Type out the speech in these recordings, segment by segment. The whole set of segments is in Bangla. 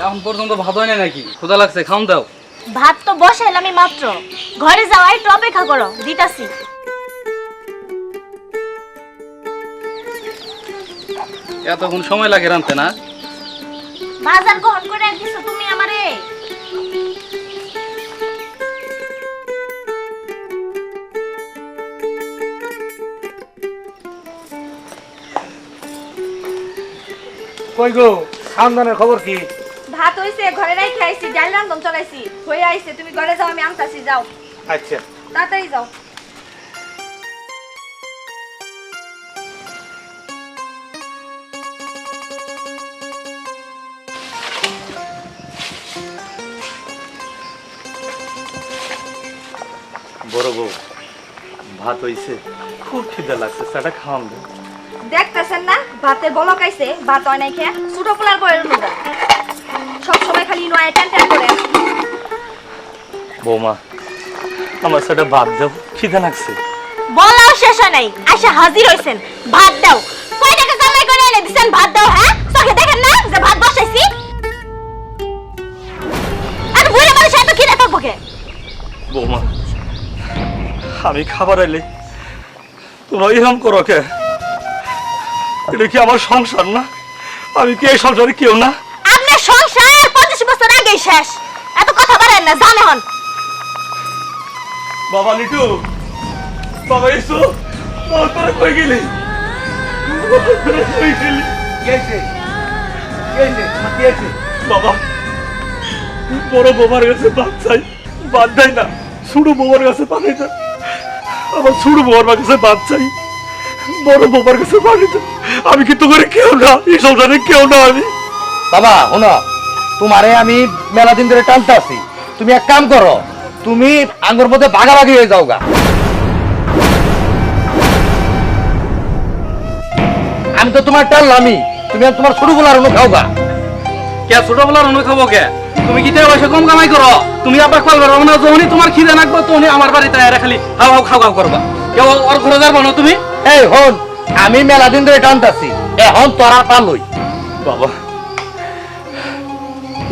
এখন পর্যন্ত ভাত হয় না নাকি? ক্ষুধা লাগছে, খাওন দাও। ভাত তো বসাইলামই মাত্র, ঘরে যাও, একটু অপেক্ষা করো, দিতাছি। এতক্ষণ সময় লাগে রানতে না? বাজার গ্রহণ করে দিছো তুমি আমারে। কই গো, খানদানের খবর কি? ভাত হইছে, ঘরে রাই খাইছি, ডাল রান্ধন চলাইছি, হয়ে আইছে, তুমি ঘরে যাও, আমি আনতাছি, যাও আচ্ছা। তাড়াতাড়ি যাও। বড় বউ, ভাত হইছে, খুব খিদে লাগছে, সেটা খাওয়ান দে। দেখতেছেন না ভাতের বলক আইছে, ভাত হয় নাই খেয়ে ছোট পোলার বয়ের মুদা সব সময় খালি নয় টান টান করে। বৌমা, আমার সেটা ভাত দাও, খিদে লাগছে। বলাও শেষ হয় নাই, আয়সা হাজির হইছেন, ভাত দাও। কয় টাকা কামাই করে এনে দিছেন, ভাত দাও। হ্যাঁ, চোখে দেখেন না যে ভাত বসাইছি? আর বুড়ি মানুষ এত খিদে থাকবো কে? বৌমা, আমি খাবার এলে তোমরা এরকম করো কে? এটা কি আমার সংসার না? আমি কি এই সংসারে কেউ না? আপনার সংসার 25 বছর আগেই শেষ, এত কথা বলেন না, জানে হন। বাবা লিটু, বাবা ইসু, বাবা তোরা কই গেলি? তোরা কই গেলি? বাবা, বড় বোমার কাছে বাদ চাই, বাদ দেয় না। ছোট বোমার কাছে পানি দেয়, আমার ছোট বোমার কাছে বাদ চাই, বড় বোমার কাছে পানি দেয়। আমি কিন্তু করে কেউ না, এই সংসারে কেউ না আমি। বাবা শোনো, তোমারে আমি মেলা দিন ধরে টানতে আছি, তুমি এক কাম করো, তুমি আঙ্গুর মধ্যে ভাগাভাগি হয়ে যাও গা। আমি তো তোমার টানলামই, তুমি আর তোমার ছোট বলার অনু খাও গা। কে ছোট বলার অন্য খাবো কে? তুমি কি টাকা পয়সা কম কামাই করো? তুমি আবার কল করো না, যখনই তোমার খিদে লাগবে তখনই আমার বাড়িতে এরা খালি হাও হাও খাও খাও করবা। কেউ ওর ঘরে যাবো না তুমি? এই হন, আমি মেলা দিন ধরে টানতে আছি, এখন তোরা পালই। বাবা,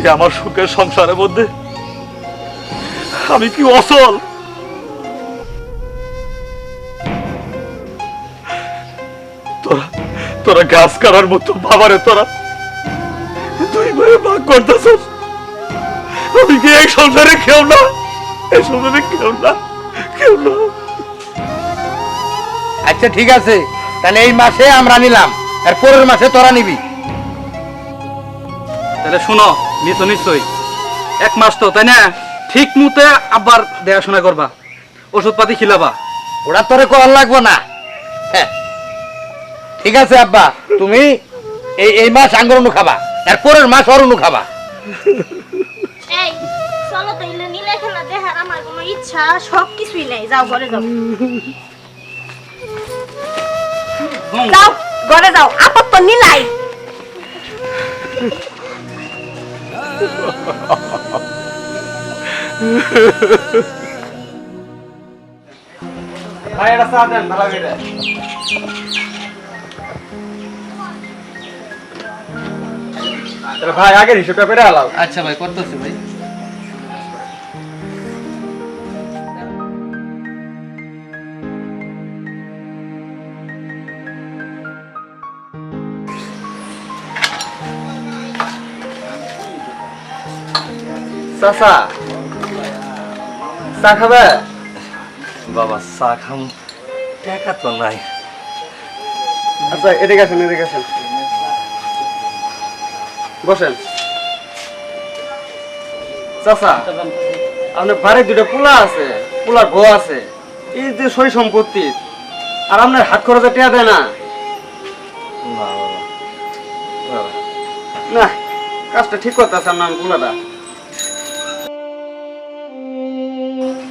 এ আমার সুখের সংসারের মধ্যে আমি কি অসল? তোরা তোরা গাছ কাটার মতো বাবারে তোরা তুই ভাই ভাগ করতেছ। আমি কি এই সংসারে কেউ না, এই সংসারে কেউ না, কেউ না। আচ্ছা ঠিক আছে, তাহলে এই মাসে আমরা নিলাম, আর পরের মাসে তোরা নিবি। তাহলে শুনো, নিশ্চয় নিশ্চয়ই 1 মাস তো, তাই না? ঠিক মতে আবার দেখাশোনা করবা, ওষুধ পাতি খিলাবা। ওরা তোরে কল লাগবো না। হ্যাঁ ঠিক আছে আব্বা, তুমি এই মাস আঙ্গুর অনু খাবা, আর পরের মাস ওর অনু খাবা। এই চলো তো, ইলে নীলে খেলা দেখার আমার কোনো ইচ্ছা সব কিছুই নেই, যাও ঘরে যাও। যাও ঘরে যাও, আপত তো নীলাই। ভাই এটা চা দেন, ভালো করে। ভাই আগের হিসেবটা করে আলাও। আচ্ছা ভাই, করতেছি ভাই। চাচা, চা খাবে? বাবা চা খাম, টাকা তো নাই। আচ্ছা এদিকে আসেন, এদিকে আসেন, বসেন। চাচা, আপনার বাড়ির 2টা পোলা আছে, পোলার বউ আছে, এই যে সই সম্পত্তি, আর আপনার হাত খরচে টেয়া দেয় না। না বাবা, না, কাজটা ঠিক করতে আছে আপনার পোলাটা।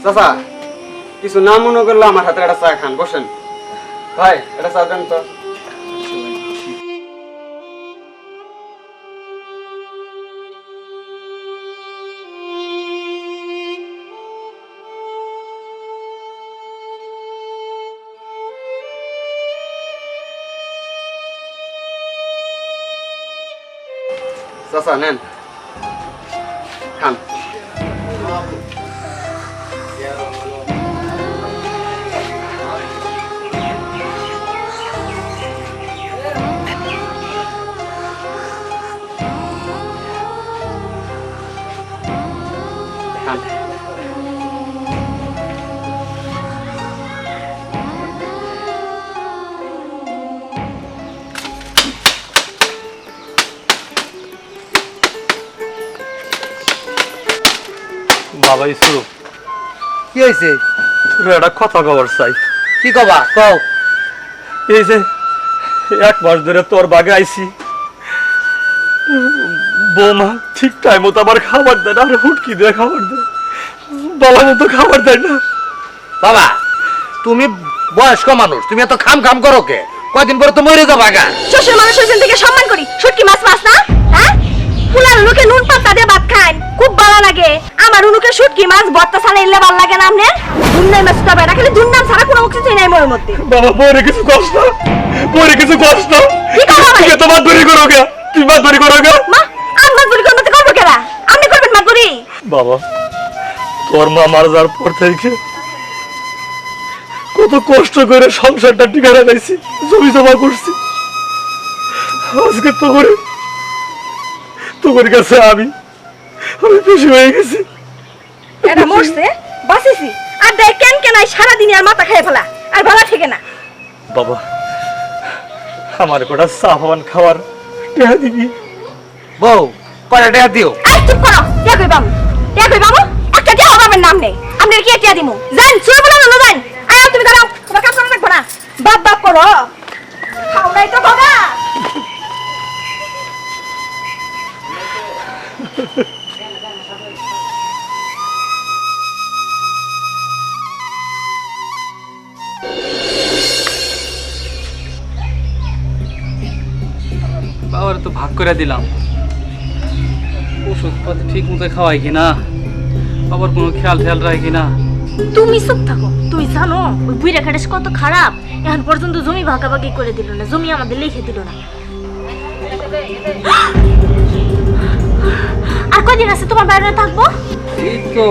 চাচা, কিছু না মনে করলে আমার হাতে একটা চা খান, বসেন। ভাই এটা চা দেন তো। চাচা নেন। খান। খান। বাবা ইসুফ, কি হয়েছে? তোর একটা কথা খবর চাই। কি কবা কও। এই যে 1 মাস ধরে তোর বাগে আইছি, বৌমা ঠিক টাইম মতো আমার খাবার দেয় না, আর হুটকি দিয়ে খাবার দেয়, বলা মতো খাবার দেয় না। বাবা তুমি বয়স্ক মানুষ, তুমি এত খাম খাম করো কে? কয়দিন পরে তো মরে যাবা গা। শ্বশুর মানুষ হয়েছেন থেকে সম্মান করি, শুটকি মাছ মাছ না, হ্যাঁ? পুলার লোকে নুন পাতা দিয়ে ভাত খান, খুব ভালো লাগে। আমার উনুকে শুটকি মাছ ভর্তা ছাড়া এলে ভালো লাগে না আপনার? দুর্নাম মাছ তো বেটা খালি দুর্নাম ছাড়া কোনো কিছু নাই মোর মধ্যে। বাবা বইরে কিছু কষ্ট, বইরে কিছু কষ্ট। কি করবো ভাই? তুমি তোমার দড়ি করো গে, তুমি মাছ দড়ি করো গে। মা আমি মাছ ধরি করতে করবো কেনা? আপনি করবেন মাছ ধরি? বাবা তোর মা মারা যাওয়ার পর থেকে কত কষ্ট করে সংসারটা টিকা রাখাইছি, জমি জমা করছি। আজকে তোর কাছে আমি খুশি হয়ে গেছি। এটা মরছে বাঁচিছি, আর দেখ কেন কেন সারাদিন আর মাথা খেয়ে ফেলা আর ভালো ঠিক না। বাবা আমার কোটা সাফান খাওয়ার টেহা দিবি? বউ কয়টা টাকা দিও? এই চুপ করো, টিয়া কই বাবু, টিয়া কই বাবু, একটা টিয়া বাবার নাম নেই, আপনার কি টিয়া দিমু? জান চুপ বলো না জান। আয় তুমি দাঁড়াও, তোমার কাজ করা লাগবে না, বাপ বাপ করো, খাও নাই তো বাবা। বাবার তো ভাগ করে দিলাম, ওষুধপাতি ঠিক মতো খাওয়াই কিনা, বাবার কোনো খেয়াল খেয়াল রাখে কিনা। তুমি চুপ থাকো, তুই জানো ওই বুইরা খাটাস কত খারাপ, এখন পর্যন্ত জমি ভাগাভাগি করে দিল না, জমি আমাদের লিখে দিল না। আর কদিন আছে তোমার বাইরে থাকবো? এই তো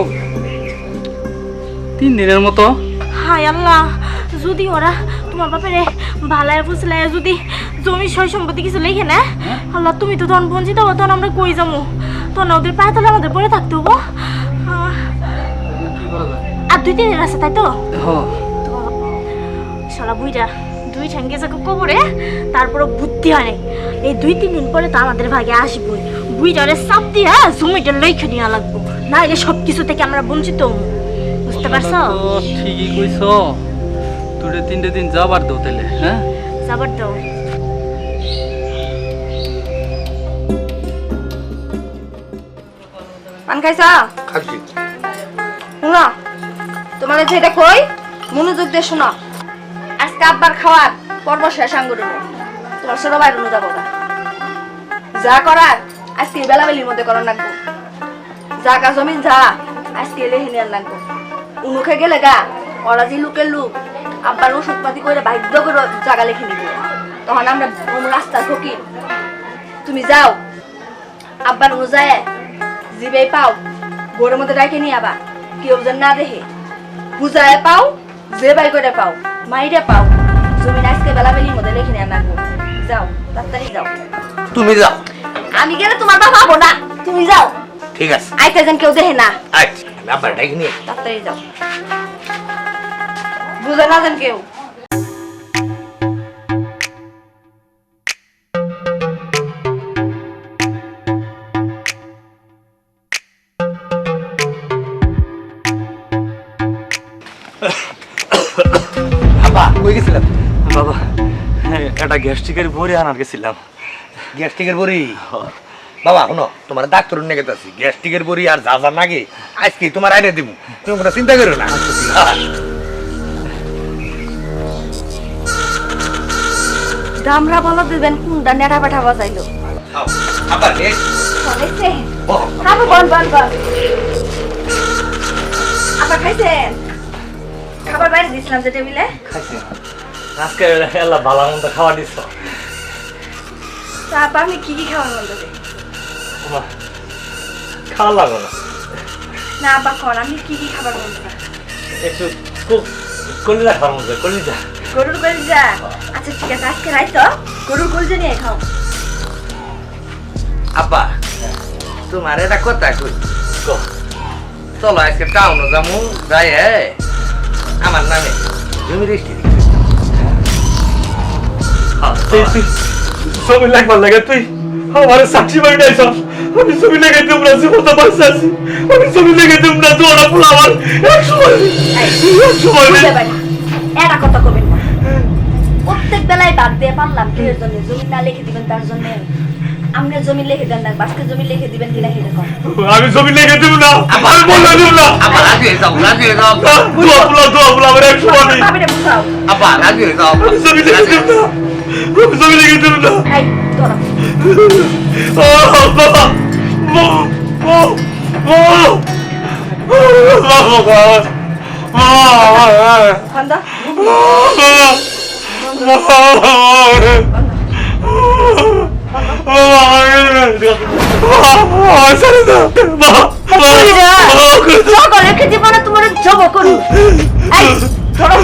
3 দিনের মতো। হায় আল্লাহ, যদি ওরা তোমার বাপেরে ভালায় ফুসলায় যদি জমি সয় সম্পত্তি কিছু লিখে না, আল্লাহ তুমি তো তখন বঞ্চিত হবো, তখন আমরা কই যাবো? তখন ওদের পায়ে তাহলে আমাদের পরে থাকতে হবো। কি করা যায়? আর 2-3 দিন আছে তাই তো? হ্যাঁ শালা বুইরা 2 ঠ্যাঙ্গে যাকে কবরে, তারপরে বুদ্ধি হয় নাই। এই 2-3 দিন পরে তো আমাদের ভাগে আসবই, বুইরারে চাপ দিয়া জমিটা লইখে নিয়ে লাগবো, না এলে সব কিছু থেকে আমরা বঞ্চিত হবো, বুঝতে পারছো? তো ঠিকই কইছো, 2-3 দিন যাবার দাও তাহলে। হ্যাঁ যাবার দাও। পান খাইছা? খাচ্ছি। শুনো, তোমার যেটা কই মনোযোগ দিয়ে শোনো। আজকে আব্বার খাওয়ার পর্ব শেষ আঙ্গুর, তোমার ছোট ভাই রুনু যাবো না, যা করার আজকে বেলাবেলির মধ্যে করার লাগবো, জাগা জমিন যা আজকে এলে হেনে লাগবো। উনুখে গেলে গা ওরা যে লোকের লোক আব্বার ওষুধ পাতি করে বাধ্য করে জাগা লিখে নিবে, তখন আমরা রাস্তা ফকির। তুমি যাও আব্বার উনু যায় জিবে পাও গোড়ের মধ্যে ডাকে নিয়ে আবার কেউ যেন না দেখে, বুঝায় পাও যে বাই করে পাও মাইরে পাও, জমিন আজকে বেলাবেলির মধ্যে লিখে নিয়ে লাগবো। যাও তাড়াতাড়ি যাও। তুমি যাও। আমি গেলে তোমার বাবা হবো না, তুমি যাও। ঠিক আছে আইতে যেন কেউ দেখে না, আচ্ছা আবার ডাকি নিয়ে। তাড়াতাড়ি যাও, বুঝে না যেন কেউ। আব্বা কই গেছিলাম? বাবা একটা গ্যাস্ট্রিকের ভরে আনার গেছিলাম। গ্যাস্ট্রিকের বড়ি? বাবা শোনো, তোমার ডাক্তার নিয়ে গেছি, গ্যাস্ট্রিকের বড়ি আর যা যা নাগে আজকে তোমার আইনে দিব, তুমি কোনো চিন্তা করো না। দামরা বলো দিবেন কোনটা নেড়া পাঠা বাজাইলো। আবার নে। দেখছে ও, খাবো, বল বল বল। আবার খাইছেন? খাবার বাইরে দিছিলাম যে টেবিলে। খাইছি আজকে আল্লাহ ভালো মন্দ খাওয়া দিচ্ছ। তা আপনি কি কি খাওয়ার মধ্যে? খাওয়া লাগো না। না আব্বা খাওয়ান, আমি কি কি খাবার বলবো না। একটু কলিজা খাওয়ার মধ্যে কলিজা। গরুর কলিজা? আচ্ছা ঠিক আছে, আজকে রাই তো গরুর কলিজা নিয়ে খাও। আব্বা তোমার এটা কথা কই, চলো আজকে টাউনে যাবো, যাই আমার নামে জমি রেজিস্ট্রি তুই ছবি লাগবার লাগে, তুই আমার সাক্ষী বাড়ি নাই সব। আমি ছবি লেগে দেব না, জীবন তো বাঁচতে আছি। আমি ছবি লেগে দেব না, তো ওরা ফুল আমার এক সময় বুঝতে পারি এরা কথা কবেন না। প্রত্যেক বেলায় বাদ দিয়ে পারলাম কিসের জন্য? জমি না লিখে দিবেন তার জন্য। আপনি জমি লিখে দেন না, বাসকে জমি লিখে দিবেন কিনা সেটা কম। আমি ছবি লেগে দেব না, আবার আমি বলে দেব না। আবার রাজি হয়ে যাও, রাজি হয়ে যাও, দোয়া ফুলা আমার এক সময় ভাবিরে বুঝাও। আবার রাজি হয়ে যাও, আমি ছবি লেগে দেব না, আমি ছবি লেগে দেব না। এই ধরো। বাবা বন্ধ। জগ রেখে দিব না, তোমার জব করু। এই ধরো।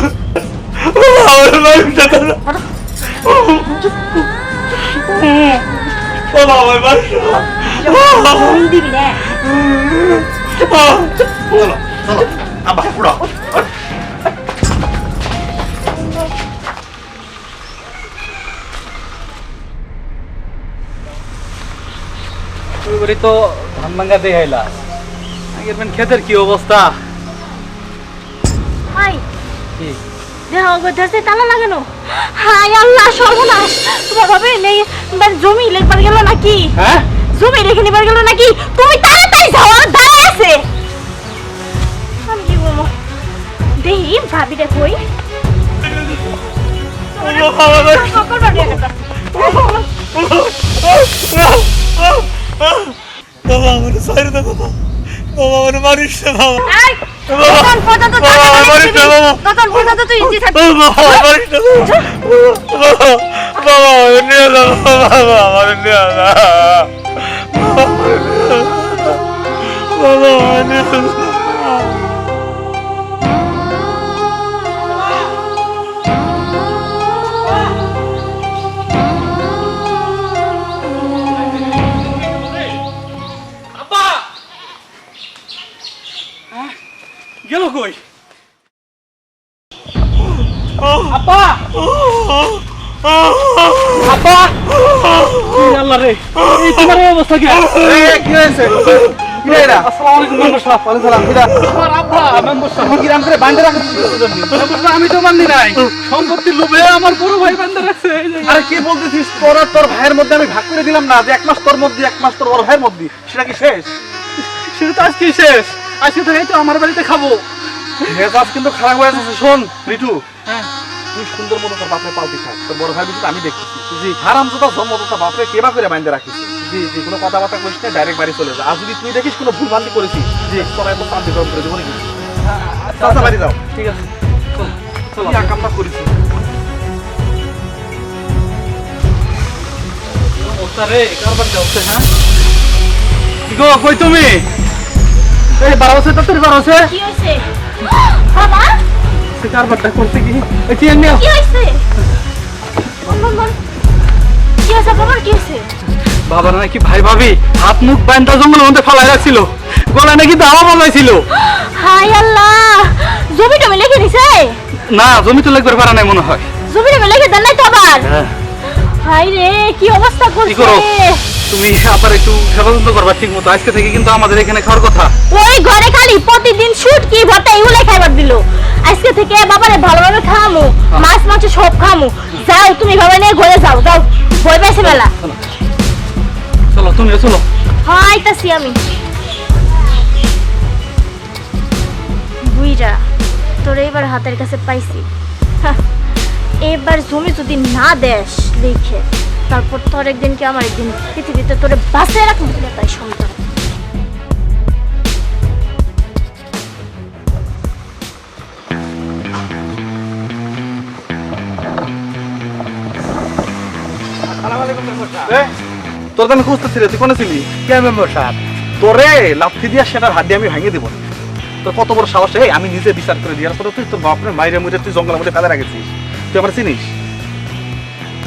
জমি দিবি না। আবার পুরো ওই তো ধান ভাঙ্গা দিয়ে আইলা, আগের ক্ষেতের কি অবস্থা? হাই কি দেহ গজাতে তালা লাগানো। হাই আল্লাহ সর্বনাশ, তোমার ভাবে নেই জমি লেখবার গেল নাকি? হ্যাঁ জমি রেখে নিবার গেল নাকি? তুমি তাড়াতাড়ি যাও, আর দাঁড়ায় আছে। আমি কি বলবো দেহি ভাবিটা কই? সকল বাড়ি একটা বাবা আমার সাইরে দাও, বাবা বাবা আমার মারিস না, বাবা এই তখন পর্যন্ত টাকা মারিস না, বাবা তখন পর্যন্ত তুই ইজি থাকবি। বাবা মারিস না, বাবা বাবা নিয়ে যাও, বাবা আমার নিয়ে যাও, বাবা নিয়ে যাও। গেল কই? আপা আপা আল্লাহ রে, এই তোমার এই অবস্থা কি? কি হয়েছে? কি রে এরা? আসসালামু আলাইকুম মেম্বার সাহেব। ওয়ালাইকুম সালাম। আমার আব্বা মেম্বার সাহেব কি রাম করে বাঁধে রাখছে? মেম্বার সাহেব আমি তো বান্ধি নাই, সম্পত্তির লোভে আমার বড় ভাই বাঁধে রাখছে। আরে কি বলতেছিস? তোর আর তোর ভাইয়ের মধ্যে আমি ভাগ করে দিলাম না যে 1 মাস তোর মধ্যে 1 মাস তোর বড় ভাইয়ের মধ্যে, সেটা কি শেষ? সেটা তো আজকে শেষ, আজকে থেকে তো আমার বাড়িতে খাবো। মেজাজ কিন্তু খারাপ হয়ে যাচ্ছে। শোন রিটু, হ্যাঁ তুই সুন্দর মতো তোর বাপরে পালতি থাক, তোর বড় ভাই বিষয়টা আমি দেখতেছি। জি হারামজাদা জন্ম তো তোর বাপরে কেবা করে বাইন্ধে রাখিস। জি জি কোনো কথাবার্তা করিস না, ডাইরেক্ট বাড়ি চলে যা। আর যদি তুই দেখিস কোনো ভুল ভ্রান্তি করেছিস, জি তোর একদম শান্তি গ্রহণ করে দেবো নাকি। চাচা বাড়ি যাও। ঠিক আছে, চলো চলো। কি আকামটা করেছিস? অবস্থা রে, কারবার চলছে। হ্যাঁ কি গো, কই তুমি? এই 12 তাড়াতাড়ি 12 কি হইছে বাবা? সে কারবারটা করতে কি? এই চেন নিও। কি হইছে? বল বল বল, কি হইছে বাবা? কি হইছে? বাবা নাকি ভাই ভাবি হাত মুখ বান্ধা জঙ্গলের মধ্যে ফালাই রাখছিল, গলায় নাকি দাওয়া বলাইছিল। হাই আল্লাহ, জমি টমি লিখে দিছে? না জমি তো লাগবে পারা নাই মনে হয়। জমি টমি লিখে দেন নাই তো আবার? হ্যাঁ হাই রে, কি অবস্থা কি করছে? করো তুমি? আবার একটু সেবা যত্ন করবা ঠিক মতো। আজকে থেকে কিন্তু আমাদের এখানে খাওয়ার কথা। ওই ঘরে খালি প্রতিদিন শুট কি ভর্তা এগুলাই খাইবার দিল। আজকে থেকে বাবারে ভালোভাবে খামু, মাছ মাছ সব খামু। যাও তুমি ভাবে নিয়ে ঘরে যাও, যাও বই পাইছে বেলা। চলো তুমিও চলো। হাই তাসি আমি বুইরা তোর এবার হাতের কাছে পাইছি। হ্যাঁ, এবার জমি যদি না দেশ দেখে, তারপর তোর একদিন কি আমার একদিন পৃথিবীতে তোরে বাঁচিয়ে রাখবো তাই সন্তান। তোর তো আমি খুঁজতেছি রে, তুই কোনে ছিলি? কে মেম্বার সাহেব? তোরে লাথি দিয়া সেটার হাত দিয়ে আমি ভেঙে দিব। তোর কত বড় সাহস! এই আমি নিজে বিচার করে দেওয়ার পরে তুই তোর বাপরে মাইরে মুইরে তুই জঙ্গলের মধ্যে ফেলে রাখেছিস। তুই আমার চিনিস?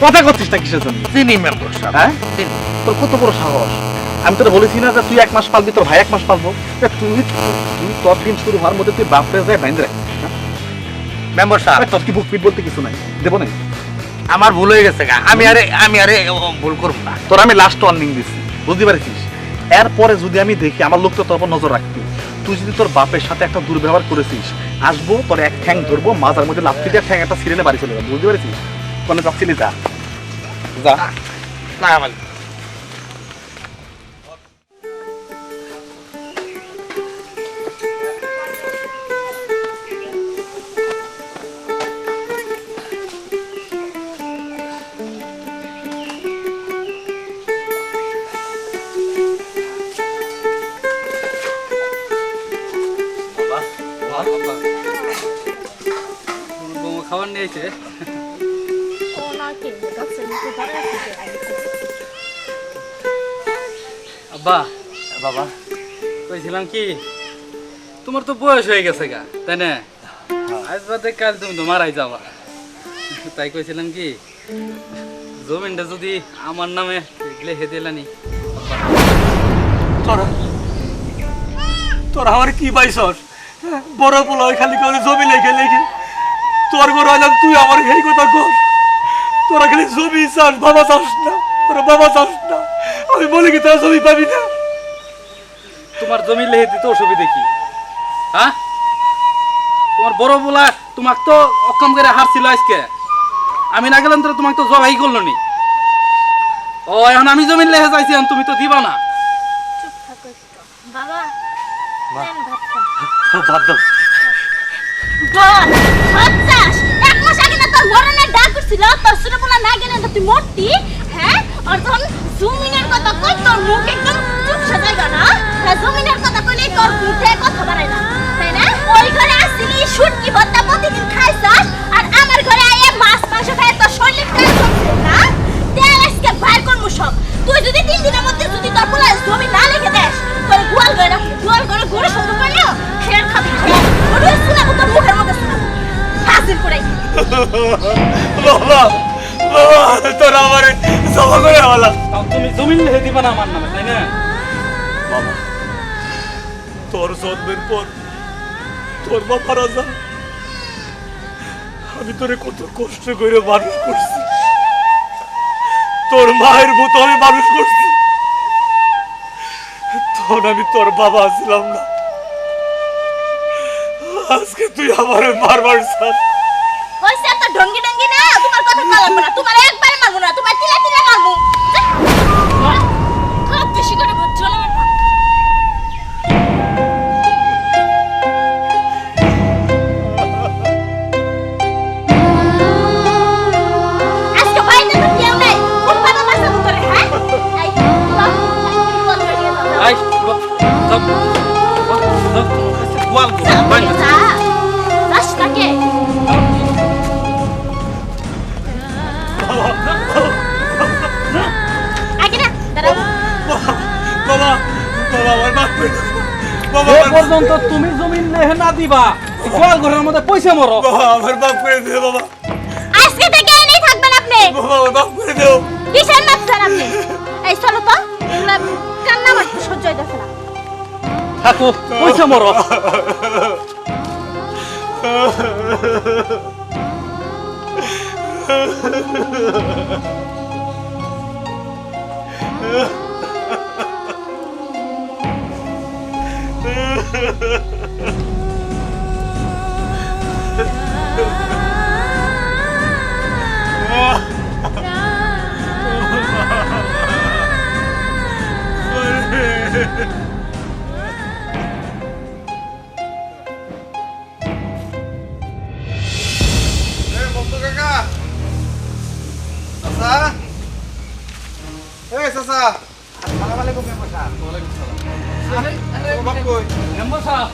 কথা করছিস না কিসের জন্য? চিনি মেম্বার সাহেব, হ্যাঁ, চিনি। তোর কত বড় সাহস! আমি তোরা বলেছি না যে তুই 1 মাস পালবি, তোর ভাই 1 মাস পালবো? তুই তুই তোর দিন শুরু হওয়ার মধ্যে তুই বাপরে যায় বাইন্দে রাখিস। মেম্বার সাহেব, তোর কি বুক পিট বলতে কিছু নাই? দেবো না? আমার ভুল হয়ে গেছে গা, আমি আরে ভুল করবো না। তোর আমি লাস্ট ওয়ার্নিং দিচ্ছি, বুঝতে পারছিস? এরপরে যদি আমি দেখি আমার লোকটা তোর উপর নজর রাখবি, তুই যদি তোর বাপের সাথে একটা দুর্ব্যবহার করেছিস, আসবো তোর এক ঠ্যাং ধরবো, মাথার মধ্যে লাফি দিয়ে ঠ্যাং একটা সিরিনে বাড়ি চলে যাবো, বুঝতে পারছিস? কোনো চাচ্ছিলি যা যা। না আমার খাবার নিয়েছে আব্বা। বাবা, কইছিলাম কি, তোমার তো বয়স হয়ে গেছে গা, তাই না? আজ বাদে কাল তুমি তো মারাই যাবা। তাই কইছিলাম কি, জমিনটা যদি আমার নামে লিখে দিলানি। তোরা তোরা আমার কি পাইছস? বড় পোলা খালি করে জমি লেখে লেখে তোর বড় হলাম, তুই আমার এই কথা কর? তোরা খালি জমি চাস, বাবা চাস না। তোরা বাবা চাস না, আমি বলি কি তোরা জমি পাবি না? তোমার জমি লিখে দিতে অসুবিধে কি? হ্যাঁ, তোমার বড় বলা তোমাকে তো অক্ষম করে হারছিল আজকে। আমি না গেলাম তো তোমাকে তো জবাই করলো নি। ও এখন আমি জমি লিখে যাইছি, এখন তুমি তো দিবা না। বাবা দেন ভাত বাদ দাও। বল হচ্ছাস 1 মাস আগে না তোর মরণের ডাক করছিল, তোর ছোটবেলা না গেলে না তুই মরতি। হ্যাঁ, আর যখন জমিনের কথা কই তোর মুখ একদম চুপ সাজাইগা না। হ্যাঁ, জমিনের কথা কইলে তোর মুখে কথা বাড়ায় না, তাই না? ওই ঘরে আসছিলি শুটকি ভর্তা প্রতিদিন খাইছাস, আর আমার ঘরে আইয়ে মাছ মাংস খাই তোর শরীরে তেল জমছে না। তেল আজকে বাইর করমু সব। তুই যদি 3 দিনের মধ্যে যদি তোর পোলা জমি না লিখে দেস, তোর গোয়াল ঘরে রাখবি, গোয়াল ঘরে গরু শুরু করলেও খেয়ে খাবি, খেয়ে ওটা শোনাবো তোর মুখের মধ্যে শোনাবো হাজির করে। বাবা বাবা, তোরা আমার জমা করে হলাম। তাও তুমি জমি লিখে দিবা না আমার নামে, তাই না? বাবা, তোর জন্মের পর তোর মা মারা যায়, আমি তোরে কত কষ্ট করে মানুষ করছি, তোর মায়ের মতো আমি মানুষ করছি। তখন আমি তোর বাবা ছিলাম না, আজকে তুই আমার মারবার চাস। হইছে এত ঢঙ্গি ঢঙ্গি না, তোমার কথা কল লাগবে না, তোমার একবারে মারবো না, তোমার তিলা তিলা মারবো। খুব বেশি করে বুঝছো না। আজকে বাইরে তো কেউ নাই, কোন বাবা বাসাবো তোরে? হ্যাঁ, এই বাবা বল করে নিয়ে যাও। আই সব গোয়াল বাইরে যা রাস থাকে। আগে না দাঁড়াও। বাবা বাবা, আমার বাপ করে দাও। বাবা, এ পর্যন্ত তুমি জমি লিখে না দিবা, গোয়াল ঘরের মধ্যে পয়সা মরো। বাবা, আমার বাপ করে দে বাবা। আজকে থেকে এনেই থাকবেন আপনি। বাবা, আমার বাপ করে দেও। কিসের মাপ চান আপনি? এই চলো তো, এগুলা কান্না আমার সহ্য হইতেছে না। থাকো, পয়সা মরো। মেম্বার সাহেব,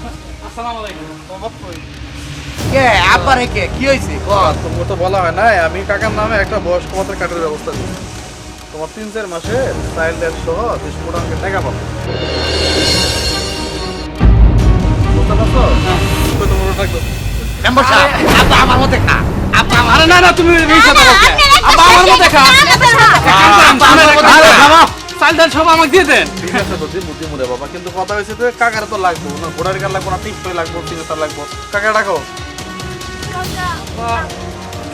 আসসালামু আলাইকুম। কে আব্বারে কে কি হইছে? তোমাকে তো বলা হয় না, আমি কাকার নামে একটা বয়স্ক ভাতার কার্ডের ব্যবস্থা করছি। তোমার 3-4 মাসে চাইল্ড হেল্প সহ 200 টাকা টাকা পাবো। বুঝতে পারছো কত বড় থাকতো মেম্বার সাহেব আব্বা আমার মতে খা আব্বা আমার আরে না না তুমি এই কথা বলছো আব্বা আমার মতো খা আরে বাবা চাল ডাল সব আমাকে দিয়ে দেন ঠিক আছে তো দিমু রে বাবা কিন্তু কথা হয়েছে তো কাকার তো লাগবো না ঘোড়ার গাল লাগবো না টিপটই লাগবো সিনেতার লাগবো কাকা ডাকো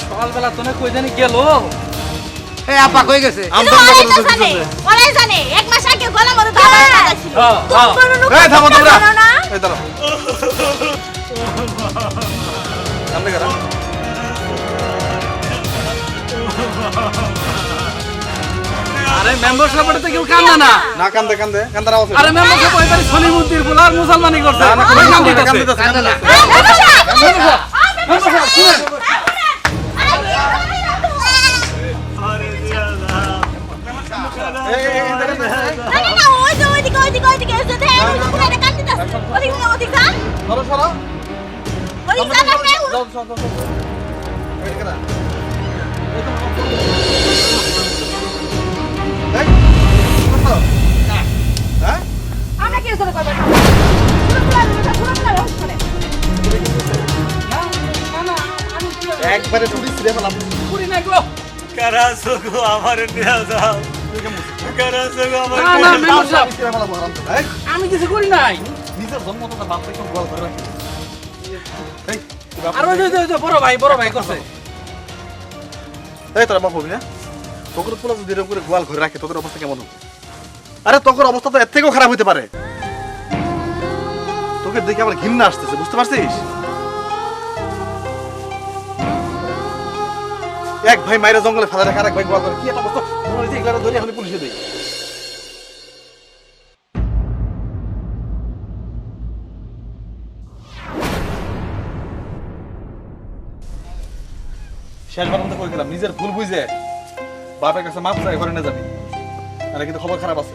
সকালবেলা তো না কই জানি গেল এই আব্বা কই গেছে ওরাই জানে এক মাস আগে গলা মতো দাবা লাগাইছিল এই থামো তোমরা এই দাঁড়াও সামনে গেরা আরে মেম্বার সাহেবের তো কেউ কান্দে না না কান্দে কান্দে কান্দার আওয়াজ আরে মেম্বার সাহেব ওই বাড়ি শনি মন্দির বলে আর মুসলমানি করছে না কোনো কান্দিতেছে। কান্দে কান্দে না সরো সরো আমরা কি জন্য করব না একবারে পুরি ছিড়ে ফেলাম পুরি না গো কারা সগো আমার নিয়া যাও কারা সগো আমার না না মেম্বার সাহেব ছিড়ে ফেলাবো আরাম করে আমি কিছু করি নাই নিজের জন্ম তো বাপ থেকে গোল করে রাখি এই আর ওই যে বড় ভাই করছে এই তোরা বাপ হবি না তোর পোলা যদি এরকম করে গোয়াল ঘরে রাখে তোর অবস্থা কেমন হবে আরে তোর অবস্থা তো এর থেকেও খারাপ হতে পারে তোকে দেখে আমার ঘৃণা আসতেছে বুঝতে পারছিস এক ভাই মাইরা জঙ্গলে ফেলা রাখা এক ভাই গোয়াল করে কি একটা অবস্থা মনে হচ্ছে এগুলো ধরে এখন পুলিশে দেই শেষবার মতো কই গেলাম নিজের ভুল বুঝে বাপের কাছে মাপ চাই ঘরে না যাবি আরে কিন্তু খবর খারাপ আছে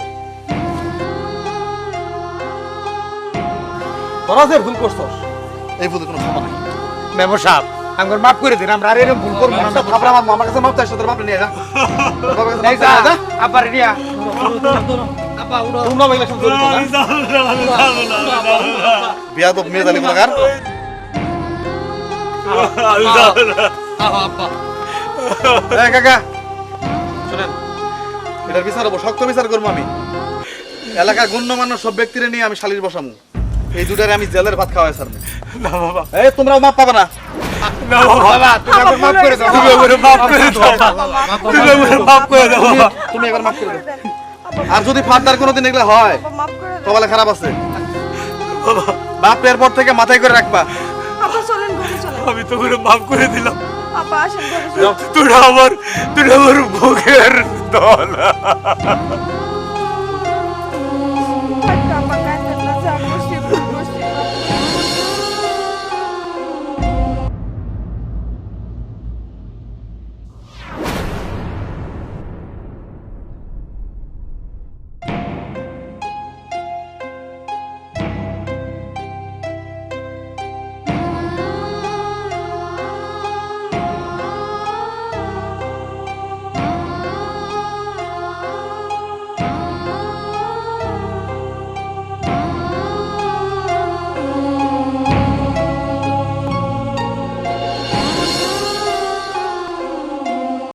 তোরা যে ভুল করছস এই ভুলের কোনো ক্ষমা নাই মেম্বার সাহেব আমার মাফ করে দিন আমরা আর এরকম ভুল করব না ভাবরা আমার কাছে মাপ চাইছ তোর বাপ নিয়ে যা বাপের কাছে মাপ এই যা চাই, যা। আব্বা রেডিয়া আব্বা উঠো তোমরা বাইলা সব জড়িত না বিয়া তো মেয়ে জানি কোলাকার আব্বা এই কাকা শুনেন এটার বিচার হবো শক্ত বিচার করবো আমি এলাকার গণ্যমান্য সব ব্যক্তিরে নিয়ে আমি শালির বসামু এই দুটারে আমি জেলের ভাত খাওয়াই স্যার না বাবা এই তোমরাও মাপ পাবে না না বাবা তুমি একবার মাফ করে দাও তুমি আমারে মাফ করে দাও তুমি আমারে মাফ করে দাও বাবা তুমি একবার মাফ করে দাও আর যদি ফার্দার কোনোদিন এগুলো হয় মাফ করে তো বলে খারাপ আছে বাপ এরপর থেকে মাথায় করে রাখবা আপা চলেন ঘরে চলেন আমি তো করে মাফ করে দিলাম আপা আসেন ঘরে যাও। তুই আমার বুকের দল